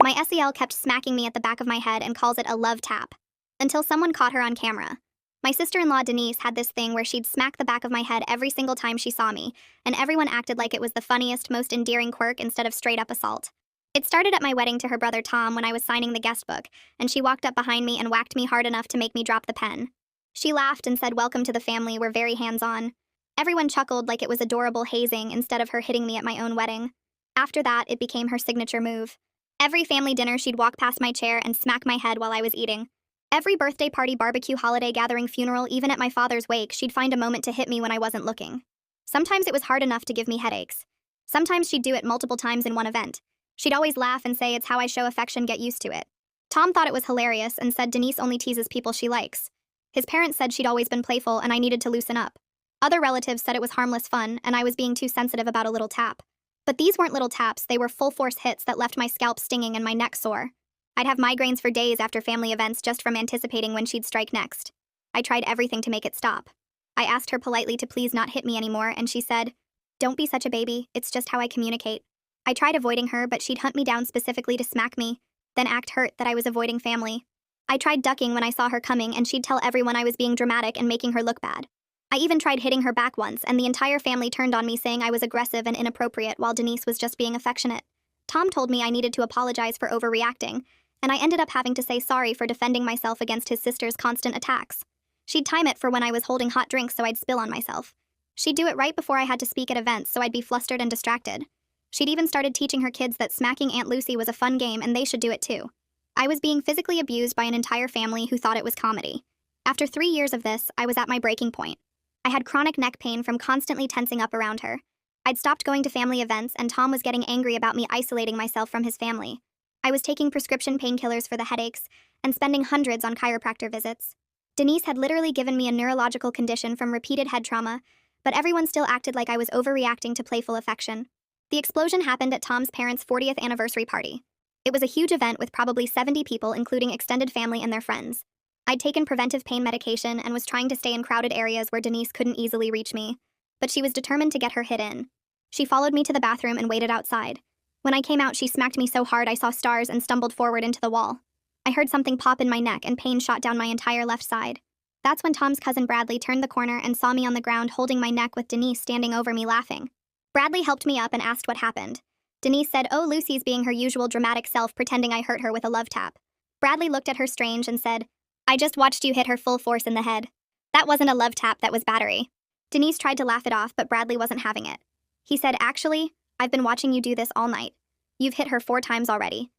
My SEL kept smacking me at the back of my head and calls it a love tap. Until someone caught her on camera. My sister-in-law Denise had this thing where she'd smack the back of my head every single time she saw me, and everyone acted like it was the funniest, most endearing quirk instead of straight-up assault. It started at my wedding to her brother Tom when I was signing the guest book, and she walked up behind me and whacked me hard enough to make me drop the pen. She laughed and said, "Welcome to the family, we're very hands-on." Everyone chuckled like it was adorable hazing instead of her hitting me at my own wedding. After that, it became her signature move. Every family dinner, she'd walk past my chair and smack my head while I was eating. Every birthday party, barbecue, holiday gathering, funeral, even at my father's wake, she'd find a moment to hit me when I wasn't looking. Sometimes it was hard enough to give me headaches. Sometimes she'd do it multiple times in one event. She'd always laugh and say, "It's how I show affection, get used to it." Tom thought it was hilarious and said Denise only teases people she likes. His parents said she'd always been playful and I needed to loosen up. Other relatives said it was harmless fun and I was being too sensitive about a little tap. But these weren't little taps, they were full-force hits that left my scalp stinging and my neck sore. I'd have migraines for days after family events just from anticipating when she'd strike next. I tried everything to make it stop. I asked her politely to please not hit me anymore, and she said, "Don't be such a baby, it's just how I communicate." I tried avoiding her, but she'd hunt me down specifically to smack me, then act hurt that I was avoiding family. I tried ducking when I saw her coming, and she'd tell everyone I was being dramatic and making her look bad. I even tried hitting her back once, and the entire family turned on me saying I was aggressive and inappropriate while Denise was just being affectionate. Tom told me I needed to apologize for overreacting, and I ended up having to say sorry for defending myself against his sister's constant attacks. She'd time it for when I was holding hot drinks so I'd spill on myself. She'd do it right before I had to speak at events so I'd be flustered and distracted. She'd even started teaching her kids that smacking Aunt Lucy was a fun game and they should do it too. I was being physically abused by an entire family who thought it was comedy. After 3 years of this, I was at my breaking point. I had chronic neck pain from constantly tensing up around her. I'd stopped going to family events and Tom was getting angry about me isolating myself from his family. I was taking prescription painkillers for the headaches and spending hundreds on chiropractor visits. Denise had literally given me a neurological condition from repeated head trauma, but everyone still acted like I was overreacting to playful affection. The explosion happened at Tom's parents' 40th anniversary party. It was a huge event with probably 70 people, including extended family and their friends. I'd taken preventive pain medication and was trying to stay in crowded areas where Denise couldn't easily reach me, but she was determined to get her hit in. She followed me to the bathroom and waited outside. When I came out, she smacked me so hard I saw stars and stumbled forward into the wall. I heard something pop in my neck and pain shot down my entire left side. That's when Tom's cousin Bradley turned the corner and saw me on the ground holding my neck with Denise standing over me laughing. Bradley helped me up and asked what happened. Denise said, "Oh, Lucy's being her usual dramatic self, pretending I hurt her with a love tap." Bradley looked at her strange and said, "I just watched you hit her full force in the head. That wasn't a love tap, that was battery." Denise tried to laugh it off, but Bradley wasn't having it. He said, "Actually, I've been watching you do this all night. You've hit her 4 times already.